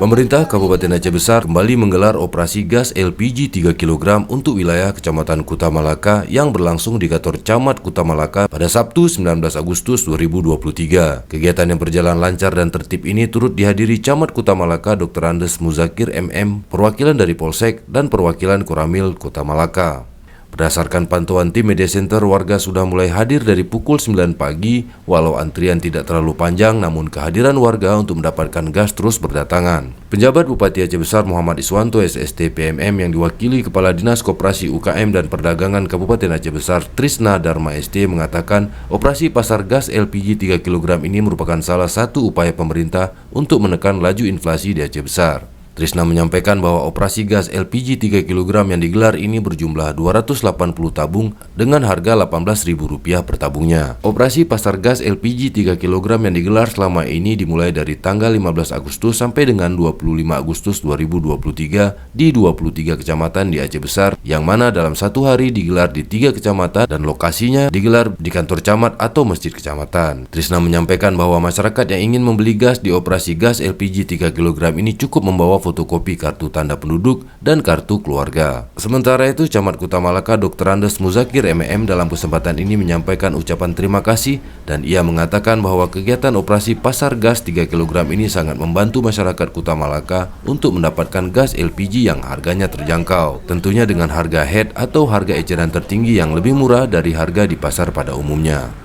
Pemerintah Kabupaten Aceh Besar kembali menggelar operasi gas LPG 3 kg untuk wilayah Kecamatan Kuta Malaka yang berlangsung di kantor Camat Kuta Malaka pada Sabtu 19 Agustus 2023. Kegiatan yang berjalan lancar dan tertib ini turut dihadiri Camat Kuta Malaka Dr. Andes Muzakir MM, perwakilan dari Polsek dan perwakilan Koramil Kota Malaka. Berdasarkan pantauan tim media center, warga sudah mulai hadir dari pukul 9 pagi, walau antrian tidak terlalu panjang, namun kehadiran warga untuk mendapatkan gas terus berdatangan. Penjabat Bupati Aceh Besar Muhammad Iswanto SST PMM yang diwakili Kepala Dinas Koperasi UKM dan Perdagangan Kabupaten Aceh Besar Trisna Dharma ST mengatakan operasi pasar gas LPG 3 kg ini merupakan salah satu upaya pemerintah untuk menekan laju inflasi di Aceh Besar. Trisna menyampaikan bahwa operasi gas LPG 3 kg yang digelar ini berjumlah 280 tabung dengan harga Rp18.000 per tabungnya. Operasi pasar gas LPG 3 kg yang digelar selama ini dimulai dari tanggal 15 Agustus sampai dengan 25 Agustus 2023 di 23 kecamatan di Aceh Besar, yang mana dalam satu hari digelar di 3 kecamatan dan lokasinya digelar di kantor camat atau masjid kecamatan. Trisna menyampaikan bahwa masyarakat yang ingin membeli gas di operasi gas LPG 3 kg ini cukup membawa fotokopi kartu tanda penduduk dan kartu keluarga. Sementara itu, Camat Kuta Malaka Dr. Andes Muzakir MM dalam kesempatan ini menyampaikan ucapan terima kasih dan ia mengatakan bahwa kegiatan operasi pasar gas 3 kg ini sangat membantu masyarakat Kuta Malaka untuk mendapatkan gas LPG yang harganya terjangkau, tentunya dengan harga head atau harga eceran tertinggi yang lebih murah dari harga di pasar pada umumnya.